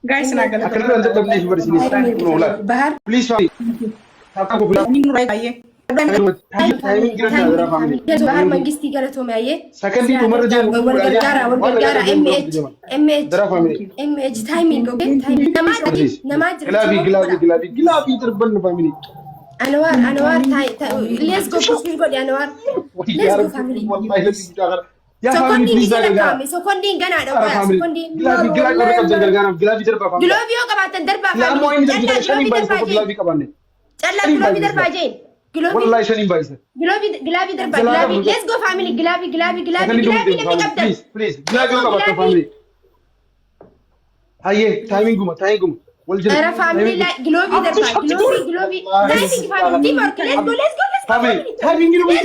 guys nagal akan anda tak boleh bersini bahar please family aku bilang ning ray aye timing kira ada family bahar mangisti galatom aye second itu merja والجارة MH dara family MH timing okay timing نماذج gilabi terban family أنوار let's go push me body أنوار let's go family ya family please jaga so konding gana ada ya konding gilabi orang jaga gana gilabi terba family gilabi yo kabatan darba la mo ini jadi shani bayi ko gilabi kabane challa gilabi darba jain wallahi shani bayi gilabi darba gilabi let's go family gilabi please gilabi kabata family aye timing guma Era family la gilobi darba gilobi timing family team work let's go family timing gilobi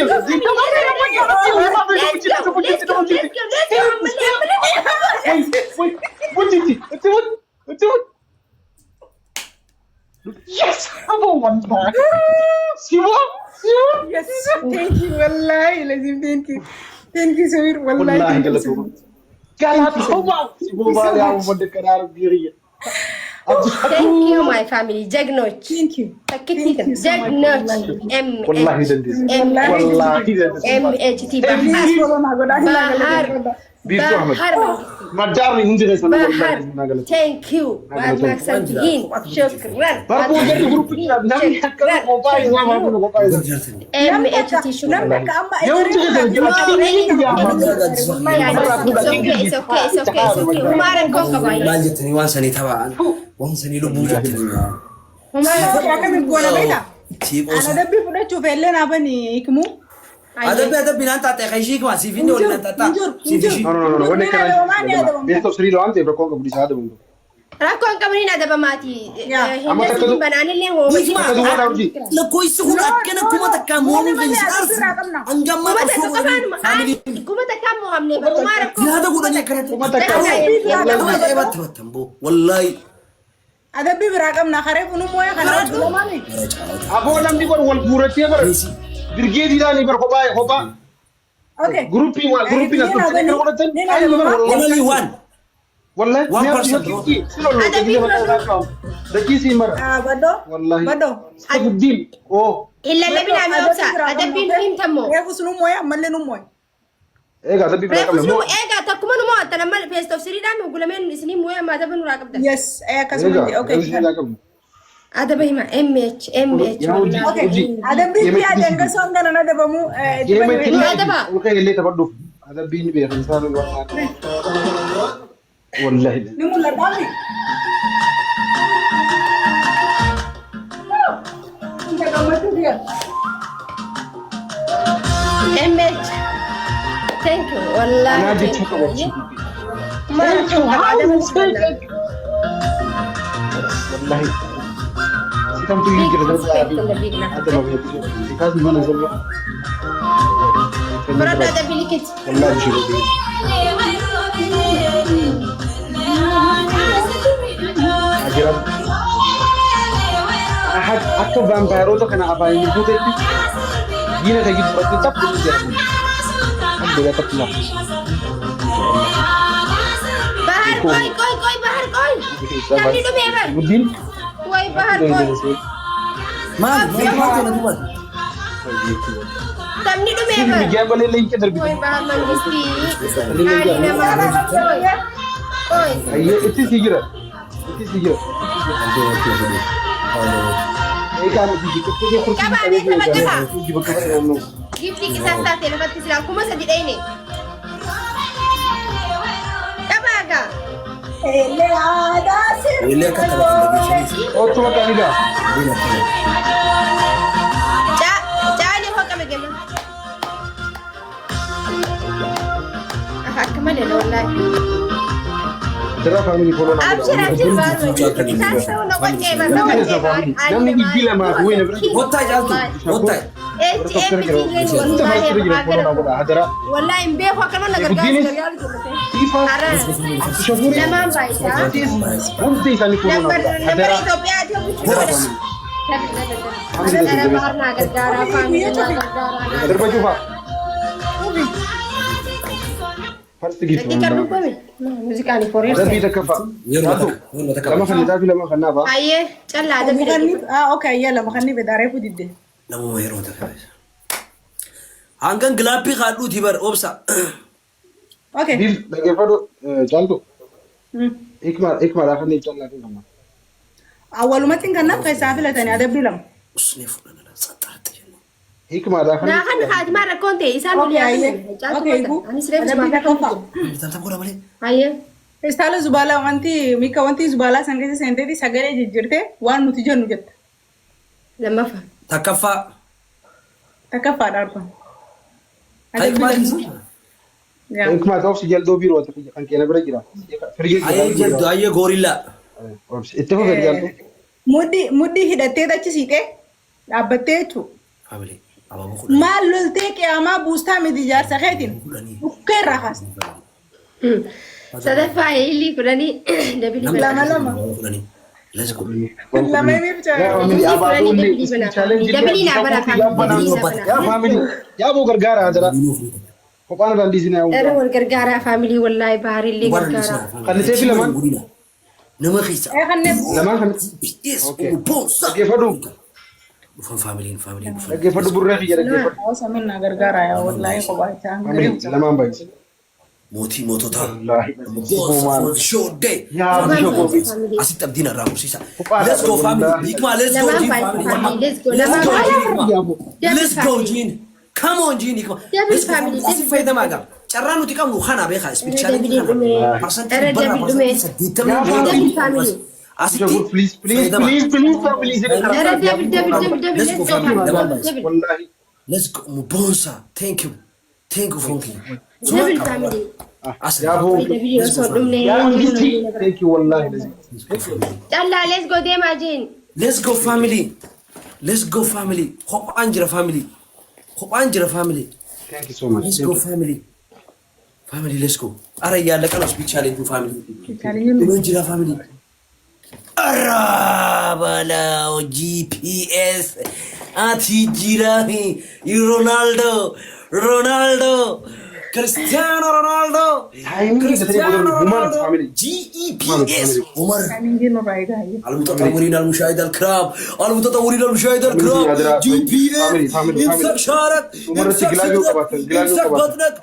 yes I'm one back siwa yes thank you wallahi lazim thank you Samir wallahi galat hoba siwa ya mo de karar biriya thank you my family jagnoch thank you jagnoch wallahi dendis MHT bahar majarni hindi sana bahar thank you ma santiin shukran barbo jadi grup kita nami hakka mobile sama mobile MHT shukran it's okay umaran ko kabay lanjutni wansani tabaan wansani lu bujatni akan gona baita ana dabbi fuda chufelle na bani ikmu ada binanta te kai shikwa si finde wala tata si fishi no wone kana esto sri lo ante ko budi sada bungo rakon kamri na daba mati hindi banani le ho la koy suguna kana kuma takamo mo bin ars angamma kuma takamo hamne ba umara ko hada guda ne kana kuma takamo tambo wallahi adabbi biraqam na khare bunu moya khana mani abo lam di wal purati bar brigade dani bar hoba okay grupi na to ko tan only one wallahi 1% silo lo da kisi mar bado wallahi bado sabuddin oh illa labina mi oksa adabbi fim tammo refu sunu moya malle nu moy ega da bibra kam mo ega takuma no mo tanamal face tafsiri da mi gulamen isni moya ma dabanu raqabda yes kasumandi okay ada bahima MH okay ada bi ya denga songa na da bamu ada ba okay اللي تبدو هذا بين بي انسان والله nimu la dami inta gamatu dia MH thank you wallahi انا دي تشوف ما ada والله كم تيجي كده هذا ما بيجي كاز ما نزل برد هذا بليكت والله شيء أجرب أحد أكتب فامبيروتو كنا أباي نبوتة جينا تجيب بس تبغى تجيب أبغى تطلع bahar koi bahar koi tadi tu beber budin koi bahar koi man mati na duwan tadi tu beber dia boleh link ke terbi koi bahar mangisti hari nama koi ayo itu sigira kan di gifti kita start ya lepas silang kuma sedih ini kabaga ele ada sir ile ka tara da gishi oh cuma kali dah jangan ho kami game kemana ya wallahi Tera family follow na abshir baru kita tahu nak buat game nam ni gila ma huwe na hotta jaltu hotta wallahi mbe ko kan na gargaar tifa shukuri zaman baita unti sani follow na hadara Ethiopia hadara bahar na gargaar family na gargaar terbaju pak فرست جيت دقيقة ربما موسيقى أنا فورير ده في تكفى لما خلي ده في لما خلنا بقى أيه جل هذا مغني اوكي يلا مغني بداري فودي نمو ما يرون تكابيس هانغان غلابي خالو تيبر اوبسا اوكي دي ده فرد جالدو إكمال آخر نيجان لكن كمان اول ما تنقلنا في سافلة تانية ادب لهم اسنيف ولا لا سطرت إكمال آخر لا خن خاد مرة كنت إنسان اوكي بلي ايه أنا يبو أنا سريف ادب زمان كفا تم تم مالي أيه استاله زبالة وانتي ميكا وانتي زبالة سنجي سنتي دي سجلة جرته وان نتيجة نجت لما فهم تكفى تكفى داركم هاي ما يا إكمال توصي جالدو بيرو تفيج كان كنا برجلا فريق اي جلد اي غوريلا اتفق في جالدو مدي هدتي دا تشيته دابتي تو فاميلي ابا بخو ما لولتي كي اما بوستا مدي جار سخيتين وكير راخس صدفة اللي فراني دبلي لما ليتس جو لما يمشي فاميلي أبادو اللي دبلي نابنا يا فاميلي يا أبو غرغارة هذا وقانا داندي سينا أنا والقرقارة فاميلي والله باري اللي قرقارة خلي سيفي لما نما خيسا ايه خنب لما خلي بيس اوكي بوسا كيف هدو فاميلي كيف هدو برا في جالدو اوسا منا غرغارة يا والله قبايتا فاميلي لما باي موتي موتوتا والله بوس فور شو داي يا بيشو اسيت تبدينا رامو سيسا ليتس جو فاميلي بيكما ليتس جو لما جين باي فاميلي let's go لما باي Let's go, Gene. Come on, Gene. Let's go. Let's fight them again. Carrano ti kamu khana be khas. Speechali ti khana. Percentage barra percentage. دبلي فاميلي بيشو بليز بليز بليز بليز فاميلي Let's go, family. والله Let's go. Mubonsa. Thank you. Thank you, Funky. دبلي فاميلي يا ابو دبلي يوصل يا مجيتي ثانك يو والله يلا let's go ديما جين Let's go, family. Let's go, family. Hope Anjira family. Hope Anjira family. ثانك يو سو ماتش Let's go, family. Family, let's go. Ara yalla kana speechali tu family. Anjira family. Arabala GPS. Ati Jirami. Ronaldo. Cristiano Ronaldo. Cristiano Ronaldo. GPS. Umar. نجينا رايدا المتطورين المشاهدة الكرام GPS امسك شعرك امسك صدرك امسك بطنك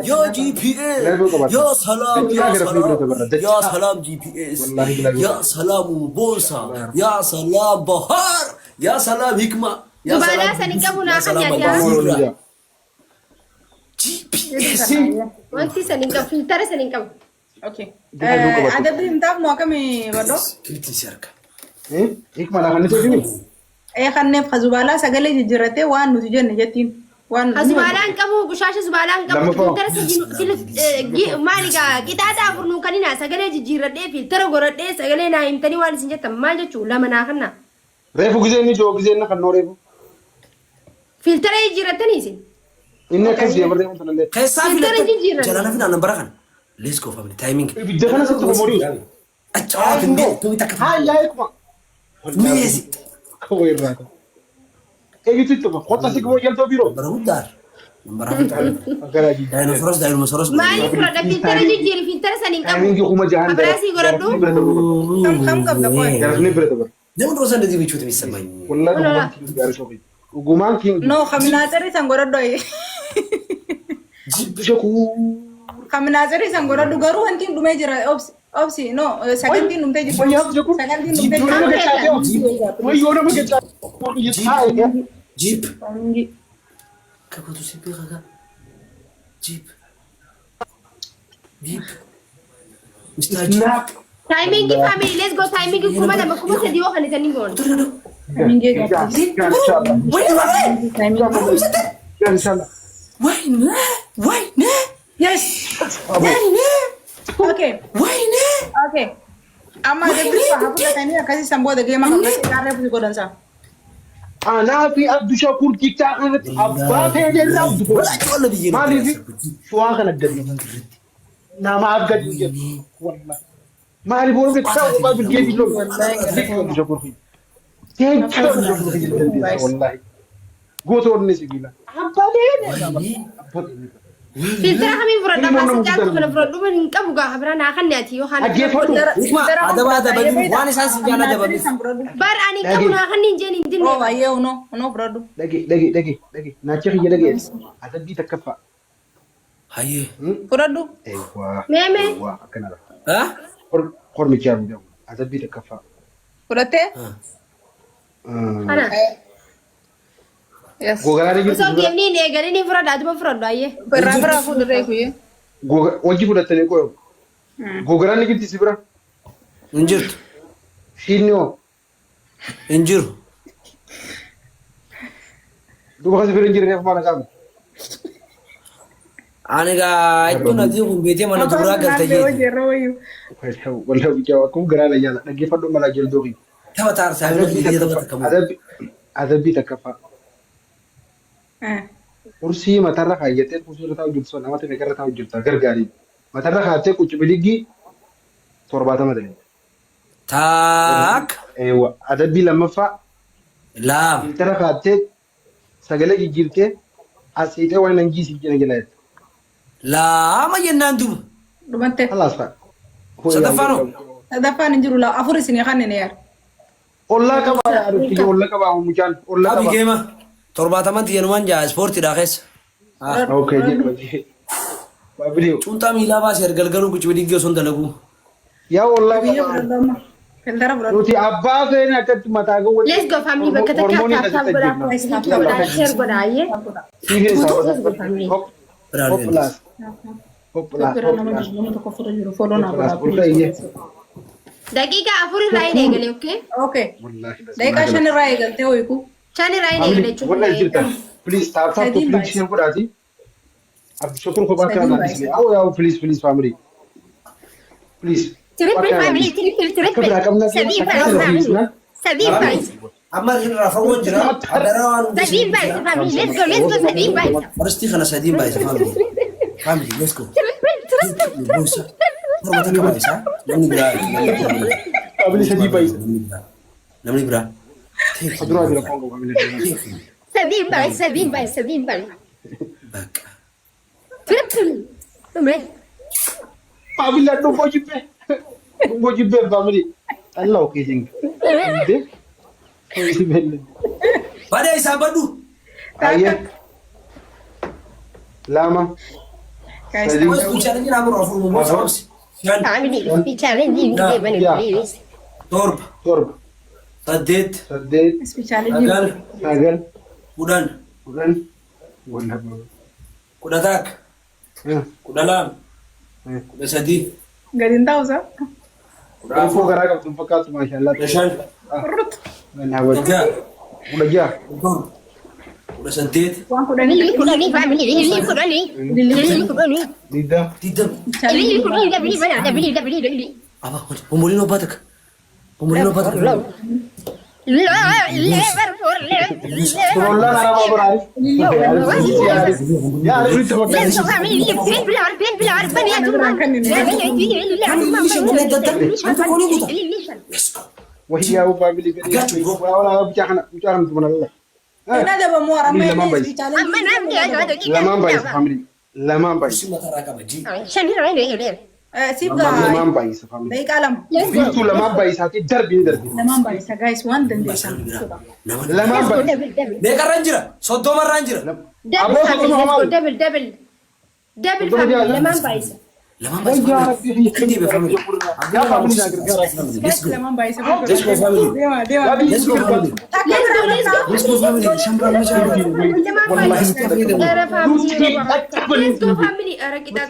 يا جي بي اس يا سلام جي بي اس يا سلام بونسا يا سلام بهار يا سلام حكمة يا زبالة سلام سنكبونا يا جي بي اس وانتي سنكب فلتر سنكب اوكي ادب انت موكمي بدو كنت سيرك ايه ما انا هنتو ايه خنب خزبالة سجلة جرته وان نتيجة نجتين وان زبالة انكبو بشاشة زبالة انكبو فلتر سجل مالكا كتا تافرنو كنينا سجلة جرته فلتر غرته سجلة نايم تاني وان سنجتا ما جتشو لما ناخنا ريفو جزيني جو جزينا خنو ريفو فلتر جرته نيسين إنك كذي أمر ده مثلاً كيسا فيلا جلانا فينا نمبرهن ليتس جو فاميلي تايمينج بدنا ستة موريو أتشوف إنه تومي تكفى هاي يا إكما ميزي كوي راتا كي يتوتو خطة سيكو يلتو بيرو برهود دار نمبرهن تعرف أكراجي داينوسورس داينوسورس ما يفرق فلتر فلتر سنكب أمين جو كوما جهان ده أبراسي غردو خم قبل كوي جرفني بريتو نمن روزان دي بيشوت بيسمعني والله كمان كينج شوفي وجومان كينج نو خميناتري سانغورادو ايه بشكو خميناتري سانغورادو غارو هنتين دومي جرا اوبسي نو سكندين نمتي جي سكندين نمتي ويونا ما كتا يتحاي جيب كابوتو سيبي غاغا جيب مستعجل تايمينج فاميلي ليتس جو تايمينج كوما لما كوما سديو خلي تنيغون إن شاء الله إن شاء الله وين يس اوكي اوكي اما دبي فاهمه تاني كاسي سامبو ده جيم ما كاري بو كودانسا أنا في عبد الشكور تيك تاك أبغى تيجي ما لي شو أخنا الدنيا نعم أبغى تيجي والله ما لي بقول بتساوي ما بتجيبي له والله شكور فيه والله قوت ورني سبيلا فلتر خمين فرد ما سجات خلا فرد من كم جا خبرنا خلني أتي يوحنا هذا بني وانا سانس جانا ده بني بار أني كم خلني جاني دين Oh, ayo no brado. Lagi. Nanti aja lagi. Ada di takfa. هاي Brado. Wah. ميمي Wah, kenapa? ها Kor mikir dia. Ada di takfa. Brate? أنا Yes. Gua kan lagi. بس أوكي منين قالني فرد هذا ما فرد أيه Berapa aku udah kuya? Gua wajib udah tanya kau. Gua kan lagi di sibra. انجرت Sino. انجر Lu bakal sibra jirin apa mana kamu? انا قاعد كنا ديهم بيتي ما ندورا قلت جيت Walau bicara aku gerak aja. Lagi fadu malah jual doi. تبى تعرف سالفه دي تبى تكمل Ada di takfa. Kursi matarra kayyate kursi tahu julso nama te negara tahu julta gargari. Matarra kate kucu beligi torbata madani. تاك Ewa, ada bila mafa لا tara kate sagale gigirte asite wala nangi si jena gelayet. لا ما يناندو Dumante. Halas fa. Sadafano. Ada apa nih jurula? Aku di sini kan ini ya. Olla ka ba ya ruti olla ka ba mujan olla ka ابي ba. جيما تربات ما تينوان جا سبورت داخس Okay ji. Ba video. چونتا ميلا با سير گلگلو كچ بدي گيو سون دلگو Ya olla ka Iya ba. brado mah. Filter brado. Ruti abba fe na tat mata go wala. Let's go family بكتك كاب بدا شير بدا أيه Hoplas. Hoplas. Pero no me digas, no me tocó fuera yo follow na Hoplas. brado. Udah iya. دقيقة أفوري راي نيجي أوكي Okay. Wallahi. Dai ka shani rai ga te oiku. شاني راي نيجي Wannan jirta. Please tap tap to Sadin please Bais. share kuɗa ji. A shukuru ko ba ka Sadin na Bais. display. Awo please family. Please. تريبل فاميلي تريبل سبيل بايس اما هنا رافعون جرا حضران سبيل بايس فاميلي let's go سبيل بايس فرستي خنا سدين بايس فاميلي فاميلي ليتس جو بوسا تربات بايس ها نمني برا Family Sadin Bais. نمني برا Adro adro Congo family. سبيل بايس سبيل بايس سبيل بايس باك تريبل تمام Family no bojibe. Bojibe family. Allah okay jing. De. Bojibe. بعد يسابدو Ayah. Lama. Guys, Sadin. بس بيشارني نعمل رافعون مو سبس كان فاميلي بيتشارين دي تورب Torb. صديت Sadid. especially اقل Sagal. كودان Udan. Wala ba. كوداتاك كودالام كوداسدي gadin tahu sa. Info gara ka tumfakat mashallah. رشان Mana awal. كودا Udah ja. كوداسنتيت Wan ko dan فاميلي كوداني فاميلي كوداني Dida. تيدم فاميلي ابا بومولينو باتك بومولينو باتك Rolla nara ba berarif. Ya ada berita apa? Wahia u family gani. Wala bicara tu mana Allah. Ina da ba mu ara mai Lamang ne Bais. especially Lamang Bais family. Lamang Bais. sibga Lamang Bais family. dai kalam. Itu Lamang Bais hati darbi. Lamang Bais guys one dan dai sam. Lamang Bais. بيك رانجرا صدوم الرانجرا دبل دبل دبل فاميلي لمان بايس لما ما يسمع عندي بفاميلي Ya family nak kerja. Guys Lamang Bais. ليش مو فاميلي Dewa. ليش مو فاميلي ليش مو فاميلي شمبر ما شاء لمان بايس أرا فاميلي let's go family أرا kita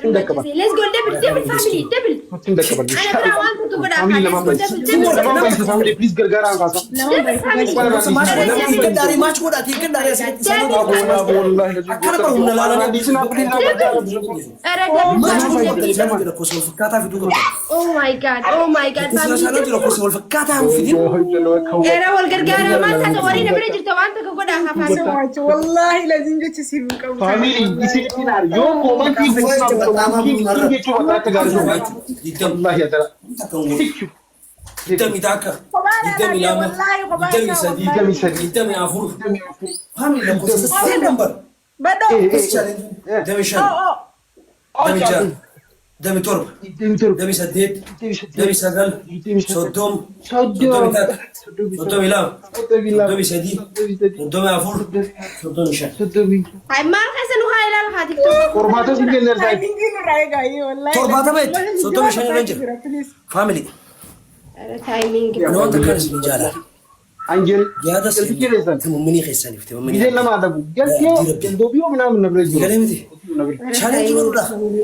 let's go double double family double Tindak kabar. أنا برا وانت tu pada Family Lamang Bais. Lamang Bais family please gara-gara angkasa. Lamang Bais guys. فاميلي dari match ko dati kan dari Wallahi. Akala ba hunna lalana Di sini aku tidak أرا match ko double dati sana jira ko so fakata fi dugo oh my god sana sana family jira ko so fakata fi din أرا والقرقارة ما أنت تورينا بريجر تو أنت كقولها خفاف Wallahi lazim je ci sibu ka. Family di sini tidak. Yo komen di ini cuma tak tegar semua. idam Wallahi ya tara. idam idaka idam ilama idam isadi Idam isadi. idam afur family ko so number Bado. challenge idam shan أجل دمي ترب دمي ترب دمي سديد دمي سقل صدوم صدوم إلام صدوم سديد صدوم عفور صدوم شا هاي ما الحسن وهاي لا الحاتي قرباته سنجل نرتاي ترباته بيت صدوم شا رنجر فاميلي تايمينج أنا وانت كان اسمي جالا أنجل يا ده كيرسان تمني خيساني في تمني إذا لما هذا جل دوبيو من نبرج كلامتي شالنج ولا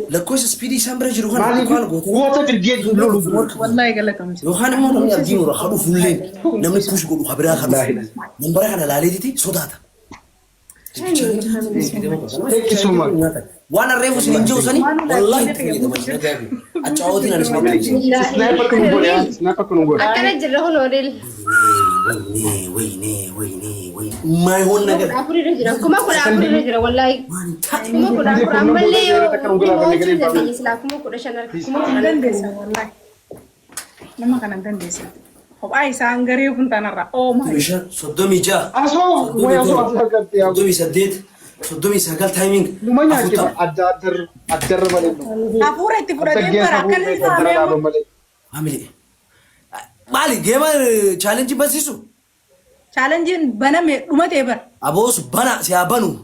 لكوس سبيدي سامبرج روحان مالي هو تدرجيج لولو والله قال لك امس روحان مو نمي الدين ورخلو فلين نمي تمش قولوا خبرها خلاص نمبر على العليدتي صداتا Thank you so much. وانا الريفوس نينجو سني والله تفيد ما نجابي اتعودنا نسمع سنايبر كنقول يا سنايبر كنقول أكلت جره نوريل ويني ما يهون نجر أبوري رجلا كم أقول أبوري رجلا والله كم أقول أبوري أملي كم أقول شنر كم أقول دندسة والله لما كان دندسة هو أي سانغري وكنت أنا رأ أو ما مش صدومي جا أسمع ويا صوت يا صدومي سديد صدومي سجل تايمينج لما يجي أدر مالي أبوري تبوري برا كل إنسان عامل إيه مالي جيما تشالنج بس يسو challenge bana me duma tebar أبوس بنا سيابانو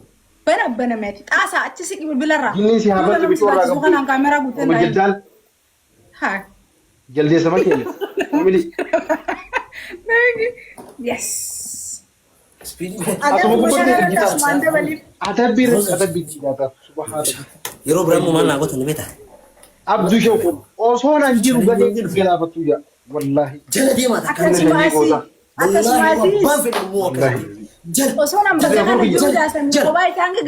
bana meti asa acisi ki bilarra Gini si habat bi tora ga kana kamera guten ma jaldal ha jalde sama ke family yes سبيدي adabir jidata subhanallah يرو برامو ما نعقد نبيته abdu shoko o so nan jiru ga gela batuya wallahi جل دي ما تكلم والله ما في الموقع جل osona mbagana juda san ko bai tanga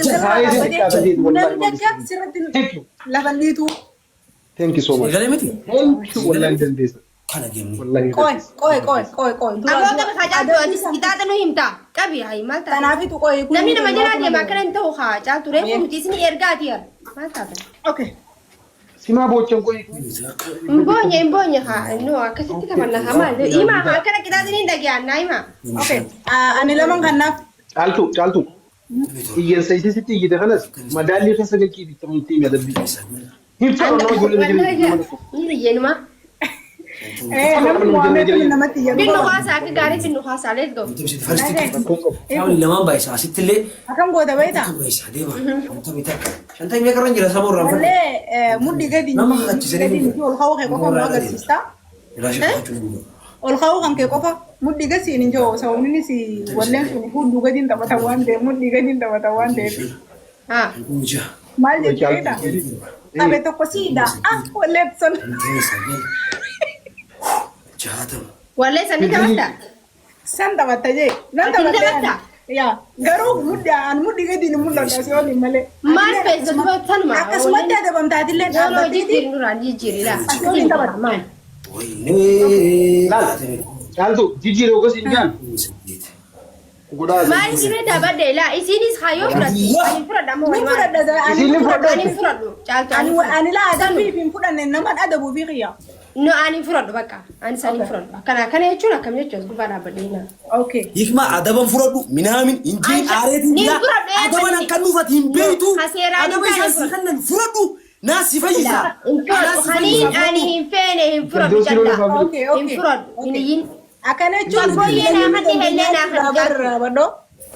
thank you so much غلمتي thank you wallahi dan desa كان جيمني wallahi koy أبغى كم خاجات أديس kita تنو همتا كبي هاي ما تنا tanafi tu koy نمي نما جنا ما كان تو خاجات ترى مو تيسني إرجع ما تابع okay sima bocen koy mbonye ha no akasiti kama na hamale ima hakana kita tini ndagi anaima okay ani lamang hanaf caltu iyan sai sai ti gida khalas madali khasa ga ki tamti me dabbi him fa no gole ne ni yenuma namu muame tu namati ya binno khasa ka gari binno khasa let's go تمشي فرستي حاول لما بايس عسيت اللي akan goda baita بايس هديما انت بيتك عشان تايم يقرن جرا سمور رام alle muddi gadi gadi ol khaw ko ko maga sista لا شيء ol khaw kan ke ko fa muddi gasi ni jo sawni ni si wallen su hudu gadi ta bata wande muddi gadi ta bata wande ha وجه mal de kaita abe to kosida wallet son جهاتم wale sani kamata santa bata je nan ta bata ya garu mudda an muddi gadi ni mulla da so ni male mal pes da ba tan ma akasmata da bam ta dille no no jiri nura jiri la asoli ta bata man ويني caltu jijiro ko sinjan guda mal jiri da ba de la isinis khayo frati ani fura da mo min fura da ani Isini fura da ani fura do jalto ani la da fi fin fudan ne naman adabu fi khiya no ani fura do baka ani sani fura kana kana yachuna kam yacho ku bana badina okay يكما أدبا فرادو منامين إنجي آريتي لا أدبا نكنو فاتهم بيتو أدبا يسخنن فرادو ناس فايزا خلين أني فين فرد جدا okay okay فرد هنيين akane Jol boyena hadi helena hadi bado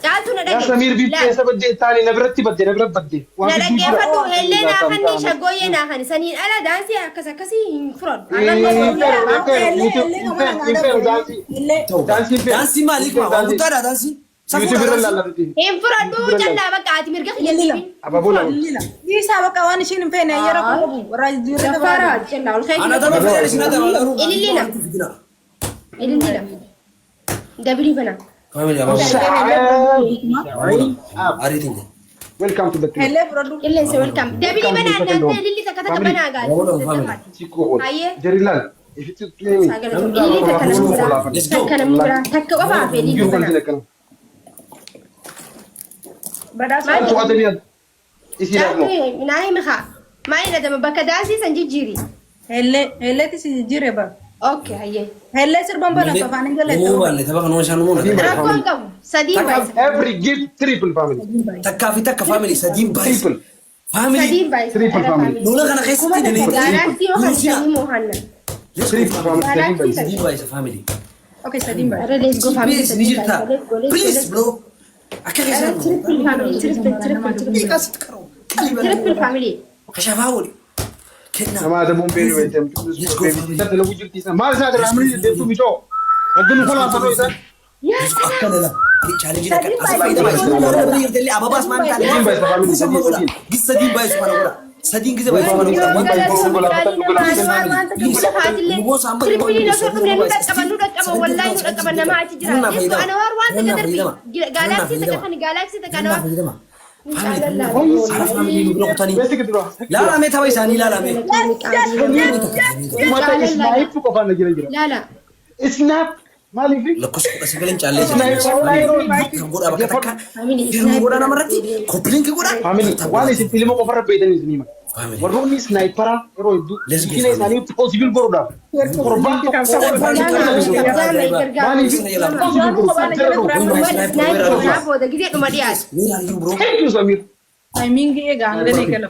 jaaltu na ya dage samir bi pesa badde tani nabratti badde nabrat badde na dage fadu helena hani shagoyena hani sanin ala dansi akasa kasi frod دانسي مالك ما هو ترى دانسي هم فرد جلا بقى اتمرغ يلي di saba kawan shin fene yara ko rajdi فرد جلا والخير أنا دابا فاير سنا دابا اللي لنا اللي لنا دبري بنا كامل يا بابا أريدين welcome to the club hele produ اللي سوى الكم دبري بنا انت اللي تكتك بنا قال chiko Aye. jerilan if you play me اللي تكلم مبرا تك وبا بيلي you بنا kan bada caltu adabiyan isi Jaaku ramo minaayi mika maa ina dama bakka daasii san jijjiiri. hele ti si jire ba Okay hayyee. hele sirban bala fa fanin gale مو بالله تبغى نوشان مو Rakkoon qabu sadii baay'isa. every gift triple family تكا في تكا فاميلي سديم بايس triple family. Sadiin baay'ee. Triple family. Lola kana keessatti danee. Gaalaksii yookaan sanyii moohanna. Let's go Triple family. family. Sadiin baay'ee family. Okay, sadiin baay'ee. Ara let's go family. GPS ni jirta. Please bro. Akka keessa. Triple family. Triple family. Kashafaa wali. Kenna. Nama ada bumbee ni wajjin. Tata lagu jirti sana. Maal isaa gara amri deemtu bitoo. Wajjin kola sana isa. Let's go akka lala. Challenge na kan. Asaba ida baay'ee. Ababaas maan taale. Sadiin baay'ee family sadiin. Gis sadiin baay'ee subhana wala. Sadiin gize baay'ee subhana wala. Lala me tabai sani lala me. Mata snipe ko fan jira jira. Lala. Snap maaliif? Lakkoofsa kudha sagaleen caallee kan godhaa bakka takka yeroo godhaa namarratti koppiliinki godhaa. Family waan isin filma qofa irra beeytanii isin hima. Warroonni snaayipara yeroo hedduu bikina isaanii poosibil godhuudhaaf. Torbaan Thank you Samir. Timing egaa hanga eegala.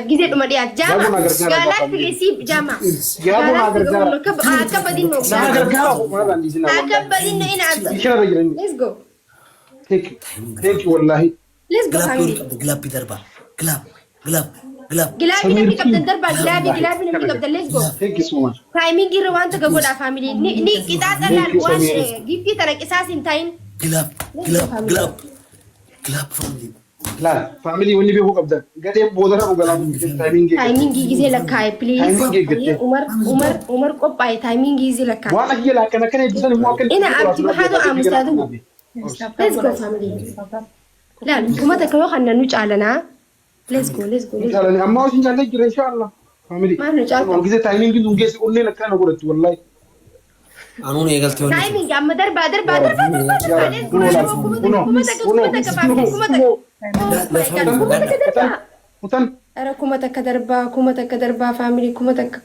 Gizee dhuma dhiyaat jaama. Gaalaatti geessii jaama. Akka badinno. Akka badinno ina asa. Let's go. Thank you wallahi. Let's go family. Glab darba. Glab. Gilaabii namni qabdan darba gilaabii namni qabdan let's go. Thank you so much. Timing irra waan takka godhaa family. Ni qixaaxalaan waan giftii tana qisaas hin ta'in. Glab family. Laal family wanni beekuu qabdan gadee boodara dhugalaa timing gisee lakkaa'e please. Umar qophaa'e timing gisee lakkaa'e. waan akka jala akkana kana eebbisan immoo akka Ina abdi haadha aamusaatu. Let's go family. Laal kuma takka yoo kan nu caalanaa. Let's go. jaalani amma hojiin jaallee jira inshallah family Maal nu caalta? waan gisee timing dun geessi onneen akkana godhatti wallahi Anuun eegaltee wani. Timing amma darbaa. Kuma takka darbaa. mutan Ara kuma takka darbaa family kuma takka.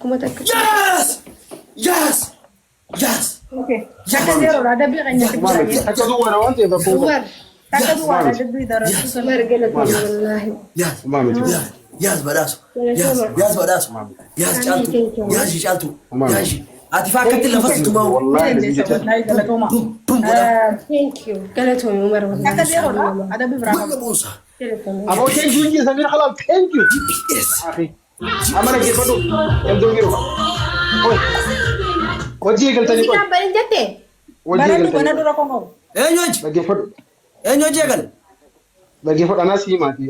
Yes. Okay. Akka seeroo ada biqilaa maali akka duwwaana waan ta'eef abboon Umar. Akka duwwaa ada dubbii daratu. Umar galatoomii wallaahi. Yes badaasu. Yes caaltu. Ati fakkatti lafa situmaa. wallahi Galatooma. Thank you. Galatoomii Umar wallaahi. Akka seeroo ada bibiraa. Bakka buusa. aboo thank you inji samir halal thank you Yes. akhi amana geeffadhu yamdoo jiru hojii eegaltanii qoy Sikaan barin jette. hojii Bara eegaltanii dubana dura kongo. Eenyu dhaggeeffadhu eegale? dhaggeeffadhu anaa sii maatii